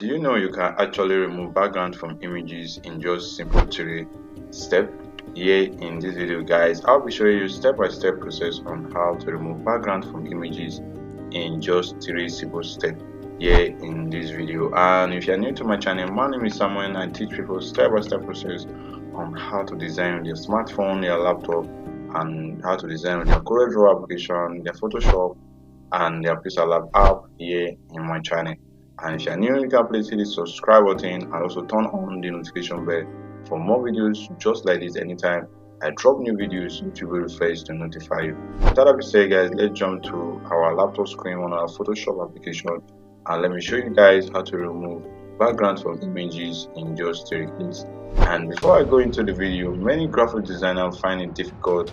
Do you know you can actually remove background from images in just simple 3 steps? Here in this video guys, I'll be showing you step-by-step process on how to remove background from images in just 3 simple steps here in this video. And if you're new to my channel, my name is Samuel and I teach people step-by-step process on how to design your smartphone, your laptop, and how to design their CorelDRAW application, their Photoshop, and their Pixel app here in my channel. And if you're new, you can please hit the subscribe button and also turn on the notification bell for more videos just like this. Anytime I drop new videos, YouTube will refresh to notify you. With that being said guys, let's jump to our laptop screen on our Photoshop application and let me show you guys how to remove background from images in just 3 clicks. And before I go into the video, many graphic designers find it difficult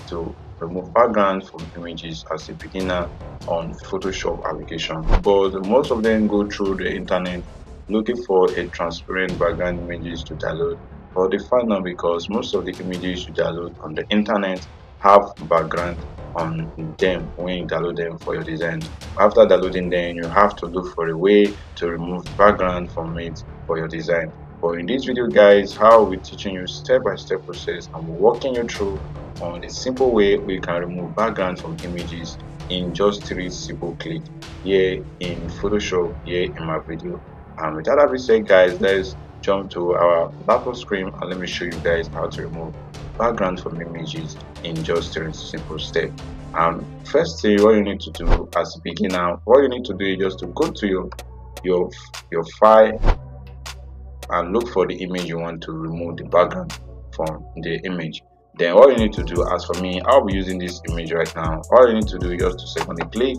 to remove background from images as a beginner on Photoshop application, but most of them go through the internet looking for a transparent background images to download, but they find out because most of the images you download on the internet have background on them when you download them for your design. After downloading them, you have to look for a way to remove background from it for your design. But in this video guys, how we're teaching you step-by-step process and we're walking you through on a simple way we can remove background from images in just 3 simple clicks here in Photoshop here in my video. And with that being said guys, let's jump to our laptop screen and let me show you guys how to remove background from images in just 3 simple steps. First thing what you need to do as a beginner, what you need to do is just to go to your file and look for the image you want to remove the background from the image. Then all you need to do, as for me, I'll be using this image right now. All you need to do is just to secondly click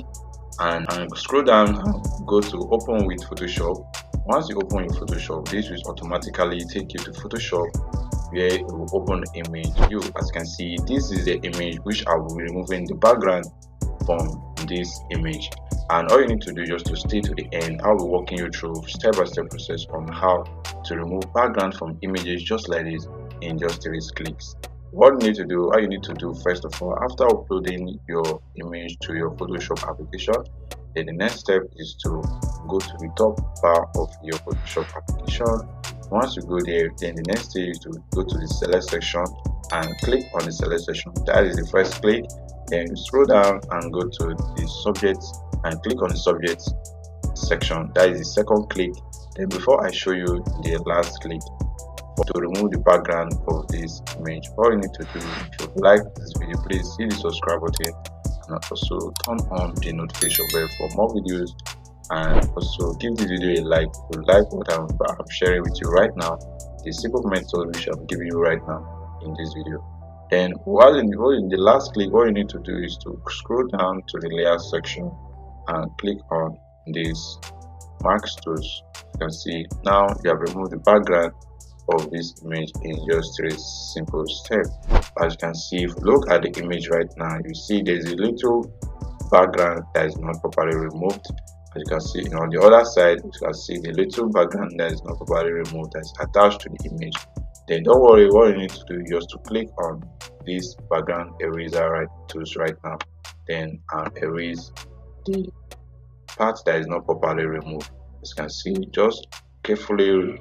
and scroll down and go to open with Photoshop. Once you open with Photoshop, this will automatically take you to Photoshop where it will open the image. As you can see, this is the image which I will be removing the background from this image. And all you need to do is just to stay to the end. I'll be walking you through step-by-step process on how to remove background from images just like this in just 3 clicks. What you need to do, all you need to do first of all, after uploading your image to your Photoshop application, then the next step is to go to the top bar of your Photoshop application. Once you go there, then the next step is to go to the select section and click on the select section. That is the first click. Then you scroll down and go to the subject and click on the subject section. That is the second click. Then before I show you the last click to remove the background of this image, all you need to do, if you like this video, please hit the subscribe button and also turn on the notification bell for more videos, and also give this video a like if you like what I'm sharing with you right now, the simple method which I'm giving you right now in this video. Then while in the last click, all you need to do is to scroll down to the layer section and click on this mask tools. You can see now you have removed the background of this image in just 3 simple steps. As you can see, if you look at the image right now, you see there's a little background that is not properly removed. As you can see, on the other side, you can see the little background that is not properly removed that is attached to the image. Then don't worry, what you need to do is just to click on this background eraser tools right now, then erase the part that is not properly removed. As you can see, just carefully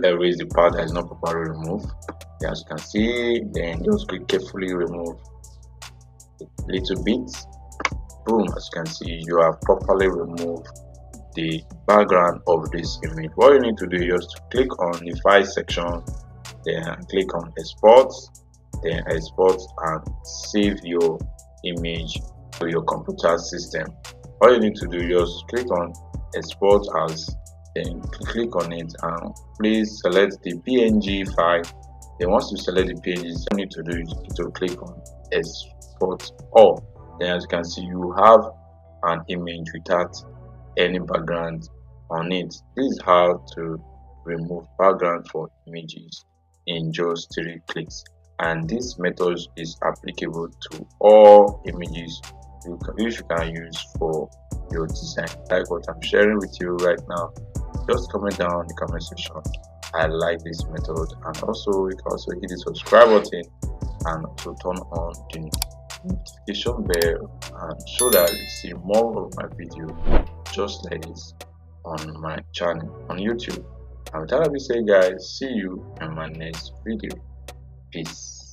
erase the part that is not properly removed. As you can see, then just carefully remove a little bit. Boom, as you can see, you have properly removed the background of this image. What you need to do is just to click on the file section, then click on export, then export and save your image to your computer system. All you need to do is just click on export as, then click on it and please select the PNG file. Then once you select the PNG, all you need to do is to click on export all. Then as you can see, you have an image without any background on it. This is how to remove background for images in just 3 clicks, and this method is applicable to all images you can use for your design. Like what I'm sharing with you right now, just comment down in the comment section I like this method, and also you can also hit the subscribe button and also turn on the notification bell, and so that you see more of my video just like this on my channel on YouTube. And with that being said, guys, see you in my next video. Peace.